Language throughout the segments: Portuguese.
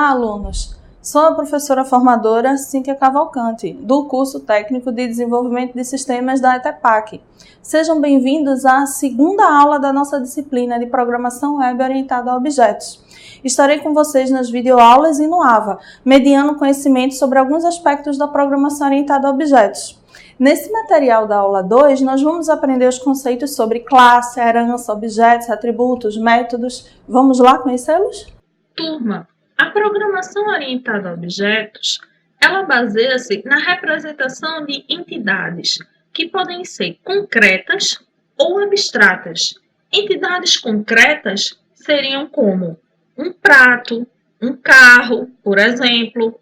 Olá, alunos! Sou a professora formadora Cíntia Cavalcante, do curso técnico de desenvolvimento de sistemas da ETEPAC. Sejam bem-vindos à segunda aula da nossa disciplina de programação web orientada a objetos. Estarei com vocês nas videoaulas e no AVA, mediando conhecimento sobre alguns aspectos da programação orientada a objetos. Nesse material da aula 2, nós vamos aprender os conceitos sobre classe, herança, objetos, atributos, métodos. Vamos lá conhecê-los? Turma, a programação orientada a objetos, ela baseia-se na representação de entidades que podem ser concretas ou abstratas. Entidades concretas seriam como um prato, um carro, por exemplo.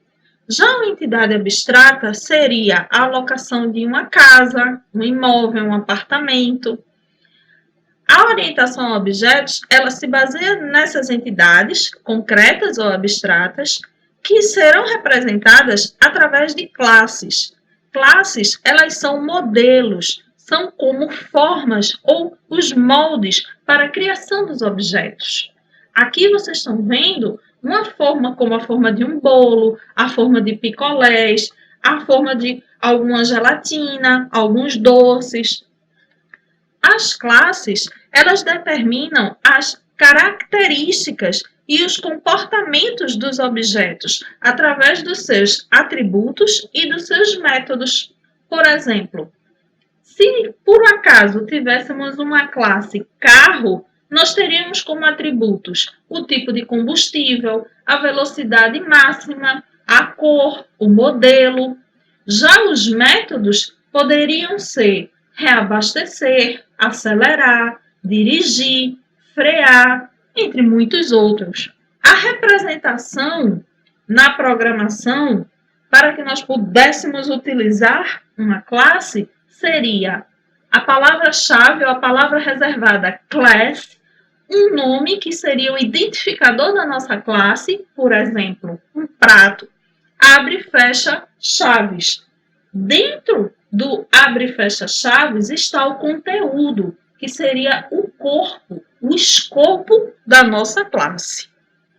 Já uma entidade abstrata seria a alocação de uma casa, um imóvel, um apartamento. A orientação a objetos, ela se baseia nessas entidades, concretas ou abstratas, que serão representadas através de classes. Classes, elas são modelos, são como formas ou os moldes para a criação dos objetos. Aqui vocês estão vendo uma forma como a forma de um bolo, a forma de picolés, a forma de alguma gelatina, alguns doces. As classes, elas determinam as características e os comportamentos dos objetos através dos seus atributos e dos seus métodos. Por exemplo, se por acaso tivéssemos uma classe carro, nós teríamos como atributos o tipo de combustível, a velocidade máxima, a cor, o modelo. Já os métodos poderiam ser reabastecer, acelerar, dirigir, frear, entre muitos outros. A representação na programação, para que nós pudéssemos utilizar uma classe, seria a palavra-chave ou a palavra reservada class, um nome que seria o identificador da nossa classe, por exemplo, um prato, abre e fecha chaves. Dentro do abre e fecha chaves está o conteúdo, que seria o corpo, o escopo da nossa classe.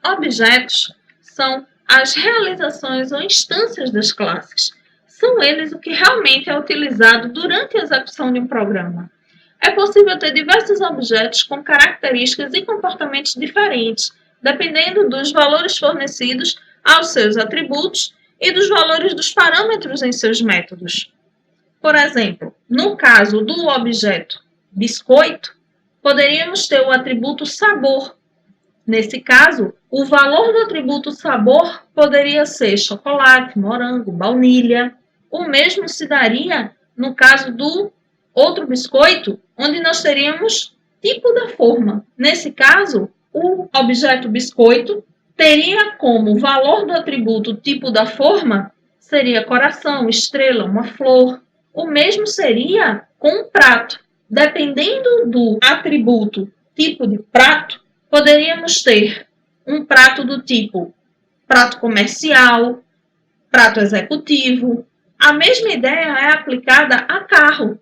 Objetos são as realizações ou instâncias das classes. São eles o que realmente é utilizado durante a execução de um programa. É possível ter diversos objetos com características e comportamentos diferentes, dependendo dos valores fornecidos aos seus atributos e dos valores dos parâmetros em seus métodos. Por exemplo, no caso do objeto biscoito, poderíamos ter o atributo sabor. Nesse caso, o valor do atributo sabor poderia ser chocolate, morango, baunilha. O mesmo se daria no caso do outro biscoito, onde nós teríamos tipo da forma. Nesse caso, o objeto biscoito teria como valor do atributo tipo da forma, seria coração, estrela, uma flor. O mesmo seria com um prato. Dependendo do atributo tipo de prato, poderíamos ter um prato do tipo prato comercial, prato executivo. A mesma ideia é aplicada a carro.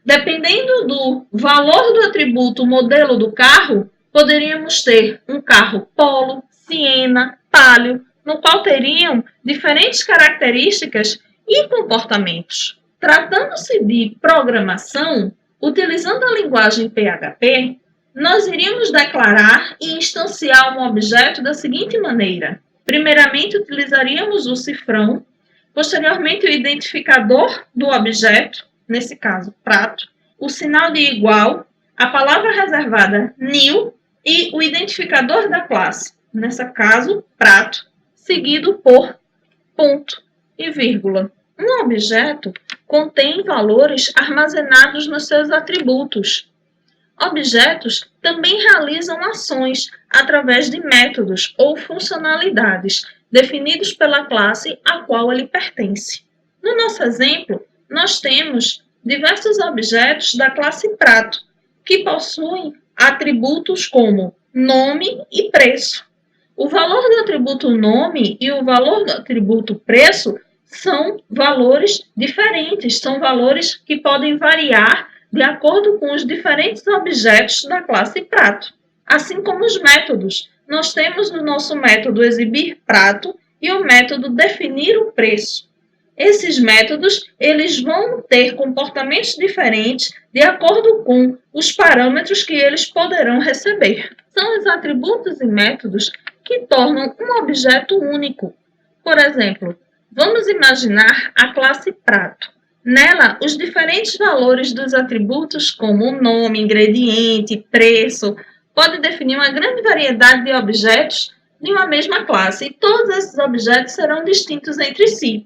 Dependendo do valor do atributo modelo do carro, poderíamos ter um carro Polo, Siena, Palio, no qual teriam diferentes características e comportamentos. Tratando-se de programação, utilizando a linguagem PHP, nós iríamos declarar e instanciar um objeto da seguinte maneira. Primeiramente, utilizaríamos o cifrão, posteriormente o identificador do objeto, nesse caso, prato, o sinal de igual, a palavra reservada new e o identificador da classe, nesse caso, prato, seguido por ponto e vírgula. Um objeto contém valores armazenados nos seus atributos. Objetos também realizam ações através de métodos ou funcionalidades definidos pela classe a qual ele pertence. No nosso exemplo, nós temos diversos objetos da classe prato, que possuem atributos como nome e preço. O valor do atributo nome e o valor do atributo preço são valores diferentes, são valores que podem variar de acordo com os diferentes objetos da classe prato. Assim como os métodos. nós temos no nosso método exibir prato e o método definir o preço. Esses métodos, eles vão ter comportamentos diferentes de acordo com os parâmetros que eles poderão receber. São os atributos e métodos que tornam um objeto único. Por exemplo, vamos imaginar a classe prato. Nela, os diferentes valores dos atributos, como nome, ingrediente, preço, podem definir uma grande variedade de objetos de uma mesma classe, e todos esses objetos serão distintos entre si.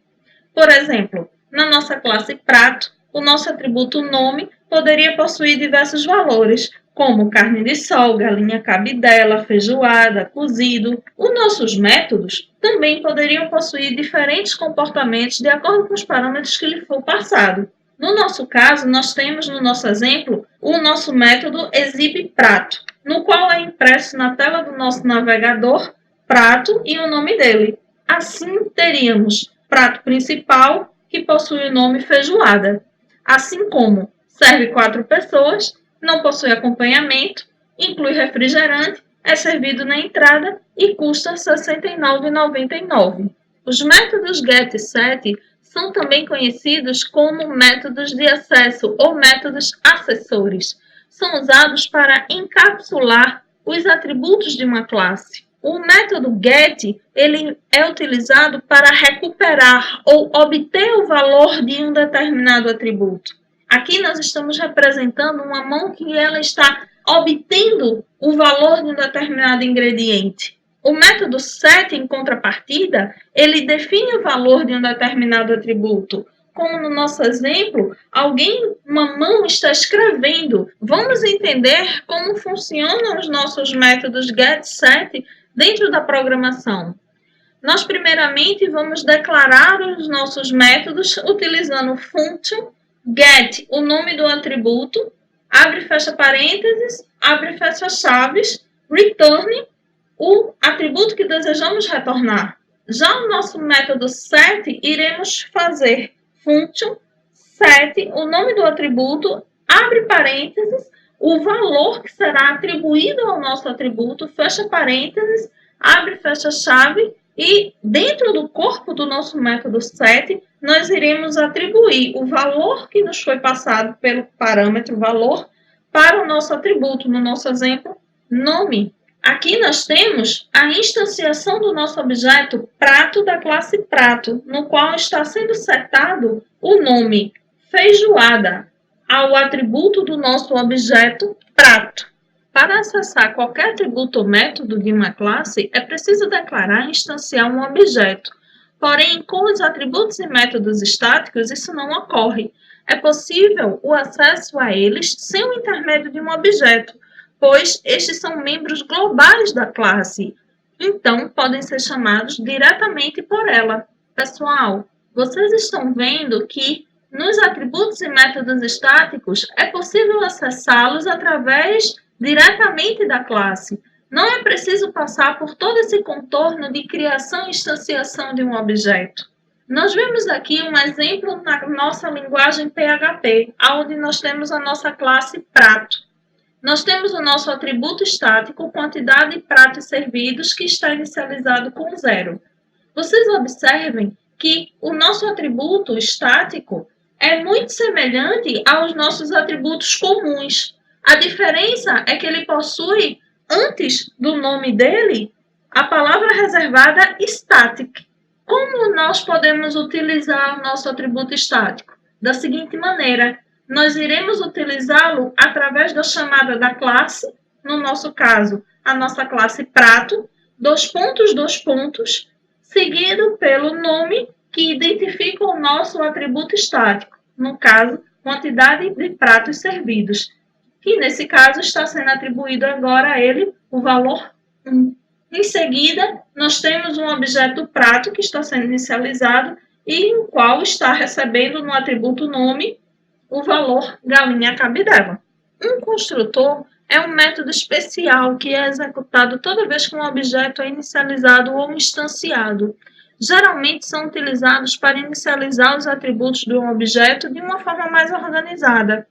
Por exemplo, na nossa classe prato, o nosso atributo nome poderia possuir diversos valores, como carne de sol, galinha cabidela, feijoada, cozido. Os nossos métodos também poderiam possuir diferentes comportamentos de acordo com os parâmetros que lhe for passado. No nosso caso, nós temos no nosso exemplo o nosso método exibe prato, no qual é impresso na tela do nosso navegador prato e o nome dele. Assim, teríamos prato principal, que possui o nome feijoada. Assim como serve 4 pessoas, não possui acompanhamento, inclui refrigerante, é servido na entrada e custa R$ 69,99. Os métodos GET e SET são também conhecidos como métodos de acesso ou métodos acessores. São usados para encapsular os atributos de uma classe. O método GET ele é utilizado para recuperar ou obter o valor de um determinado atributo. Aqui nós estamos representando uma mão que ela está obtendo o valor de um determinado ingrediente. O método SET, em contrapartida, ele define o valor de um determinado atributo. Como no nosso exemplo, uma mão está escrevendo. Vamos entender como funcionam os nossos métodos GET, SET dentro da programação. Nós, primeiramente, vamos declarar os nossos métodos utilizando function, get, o nome do atributo, abre e fecha parênteses, abre e fecha chaves, return, o atributo que desejamos retornar. Já o nosso método set, iremos fazer function, set, o nome do atributo, abre parênteses, o valor que será atribuído ao nosso atributo, fecha parênteses, abre e fecha chave, e dentro do corpo do nosso método set, nós iremos atribuir o valor que nos foi passado pelo parâmetro valor para o nosso atributo, no nosso exemplo, nome. Aqui nós temos a instanciação do nosso objeto prato da classe prato, no qual está sendo setado o nome feijoada ao atributo do nosso objeto prato. Para acessar qualquer atributo ou método de uma classe, é preciso declarar e instanciar um objeto. Porém, com os atributos e métodos estáticos, isso não ocorre. É possível o acesso a eles sem o intermédio de um objeto, pois estes são membros globais da classe, então podem ser chamados diretamente por ela. Pessoal, vocês estão vendo que nos atributos e métodos estáticos é possível acessá-los diretamente da classe. Não é preciso passar por todo esse contorno de criação e instanciação de um objeto. Nós vemos aqui um exemplo na nossa linguagem PHP, onde nós temos a nossa classe prato. Nós temos o nosso atributo estático, quantidade de pratos servidos, que está inicializado com 0. Vocês observem que o nosso atributo estático é muito semelhante aos nossos atributos comuns. A diferença é que ele possui, antes do nome dele, a palavra reservada static. Como nós podemos utilizar o nosso atributo estático? Da seguinte maneira, nós iremos utilizá-lo através da chamada da classe, no nosso caso, a nossa classe prato, dois pontos, seguido pelo nome que identifica o nosso atributo estático, no caso, quantidade de pratos servidos, que nesse caso está sendo atribuído agora a ele o valor 1. Em seguida, nós temos um objeto prato que está sendo inicializado e o qual está recebendo no atributo nome o valor galinha cabidela. Um construtor é um método especial que é executado toda vez que um objeto é inicializado ou instanciado. Geralmente são utilizados para inicializar os atributos de um objeto de uma forma mais organizada.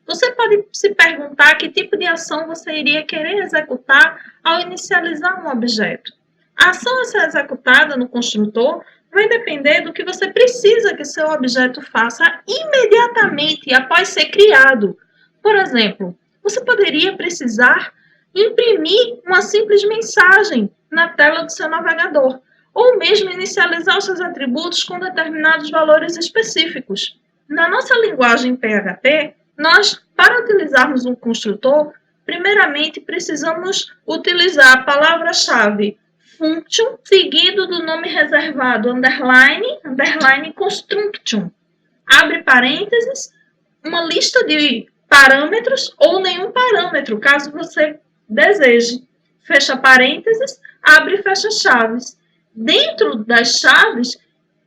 Você pode se perguntar que tipo de ação você iria querer executar ao inicializar um objeto. A ação a ser executada no construtor vai depender do que você precisa que seu objeto faça imediatamente após ser criado. Por exemplo, você poderia precisar imprimir uma simples mensagem na tela do seu navegador, ou mesmo inicializar os seus atributos com determinados valores específicos. Na nossa linguagem PHP, nós, para utilizarmos um construtor, primeiramente precisamos utilizar a palavra-chave function, seguido do nome reservado underline construction. Abre parênteses, uma lista de parâmetros ou nenhum parâmetro, caso você deseje. Fecha parênteses, abre e fecha chaves. Dentro das chaves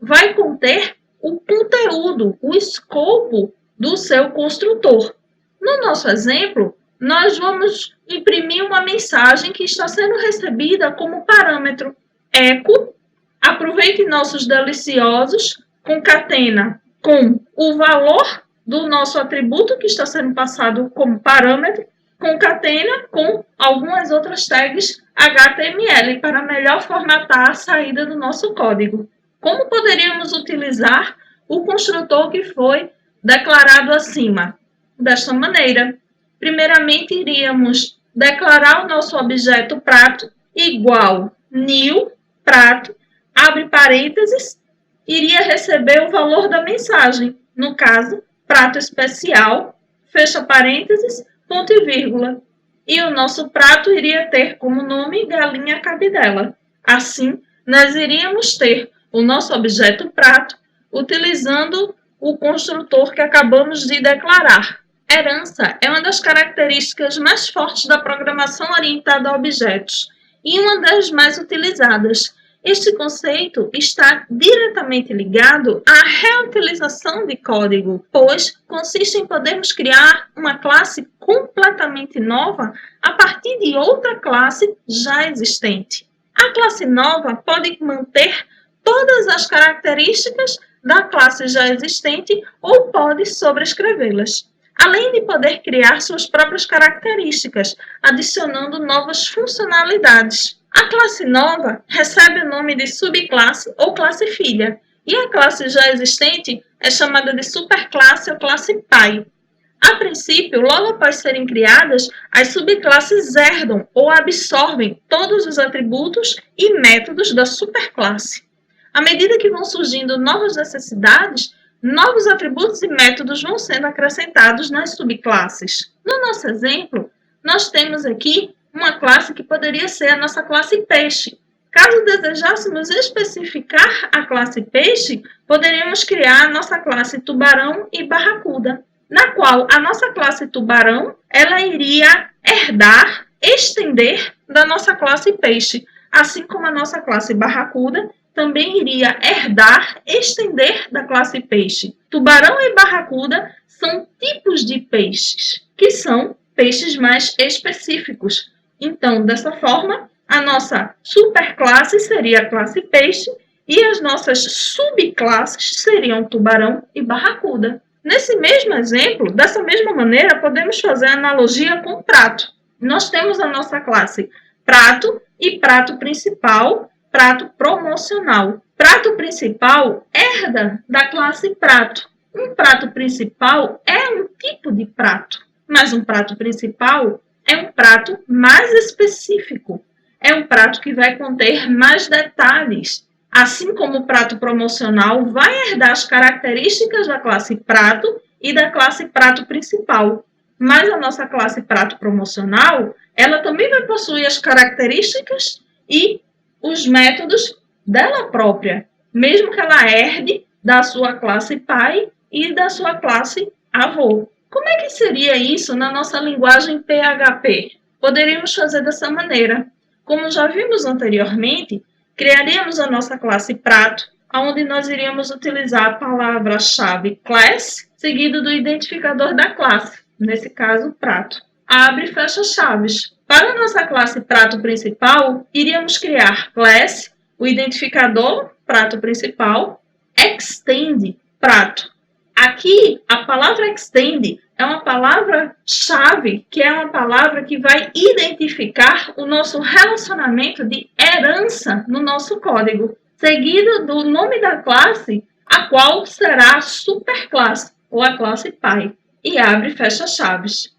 vai conter o conteúdo, o escopo do seu construtor. No nosso exemplo, nós vamos imprimir uma mensagem que está sendo recebida como parâmetro echo. Aproveite nossos deliciosos, concatena com o valor do nosso atributo que está sendo passado como parâmetro, concatena com algumas outras tags HTML para melhor formatar a saída do nosso código. Como poderíamos utilizar o construtor que foi declarado acima? Desta maneira, primeiramente iríamos declarar o nosso objeto prato igual new prato, abre parênteses, iria receber o valor da mensagem, no caso, prato especial, fecha parênteses, ponto e vírgula. E o nosso prato iria ter como nome galinha cabidela. Assim, nós iríamos ter o nosso objeto prato utilizando o construtor que acabamos de declarar. Herança é uma das características mais fortes da programação orientada a objetos e uma das mais utilizadas. Este conceito está diretamente ligado à reutilização de código, pois consiste em podermos criar uma classe completamente nova a partir de outra classe já existente. A classe nova pode manter todas as características da classe já existente ou pode sobrescrevê-las, além de poder criar suas próprias características, adicionando novas funcionalidades. A classe nova recebe o nome de subclasse ou classe filha, e a classe já existente é chamada de superclasse ou classe pai. A princípio, logo após serem criadas, as subclasses herdam ou absorvem todos os atributos e métodos da superclasse. À medida que vão surgindo novas necessidades, novos atributos e métodos vão sendo acrescentados nas subclasses. No nosso exemplo, nós temos aqui uma classe que poderia ser a nossa classe peixe. Caso desejássemos especificar a classe peixe, poderíamos criar a nossa classe tubarão e barracuda, na qual a nossa classe tubarão ela iria herdar, estender da nossa classe peixe, assim como a nossa classe barracuda também iria herdar, estender da classe peixe. Tubarão e barracuda são tipos de peixes, que são peixes mais específicos. Então, dessa forma, a nossa superclasse seria a classe peixe e as nossas subclasses seriam tubarão e barracuda. Nesse mesmo exemplo, dessa mesma maneira, podemos fazer analogia com prato. Nós temos a nossa classe prato e prato principal, prato promocional. Prato principal herda da classe prato. Um prato principal é um tipo de prato, mas um prato principal é um prato mais específico. É um prato que vai conter mais detalhes. Assim como o prato promocional vai herdar as características da classe prato e da classe prato principal. Mas a nossa classe prato promocional, ela também vai possuir as características e os métodos dela própria, mesmo que ela herde da sua classe pai e da sua classe avô. Como é que seria isso na nossa linguagem PHP? Poderíamos fazer dessa maneira. Como já vimos anteriormente, criaríamos a nossa classe prato, onde nós iríamos utilizar a palavra-chave class, seguido do identificador da classe, nesse caso, prato. Abre e fecha chaves. Para a nossa classe prato principal, iríamos criar class, o identificador prato principal, extend prato. Aqui, a palavra extend é uma palavra-chave, que é uma palavra que vai identificar o nosso relacionamento de herança no nosso código, seguido do nome da classe, a qual será a superclasse, ou a classe pai, e abre e fecha chaves.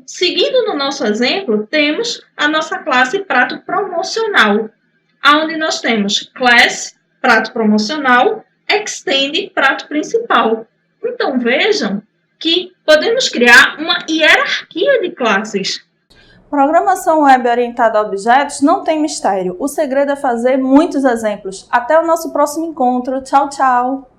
Seguindo no nosso exemplo, temos a nossa classe prato promocional, onde nós temos class, prato promocional, extend, prato principal. Então, vejam que podemos criar uma hierarquia de classes. Programação web orientada a objetos não tem mistério. O segredo é fazer muitos exemplos. Até o nosso próximo encontro. Tchau, tchau!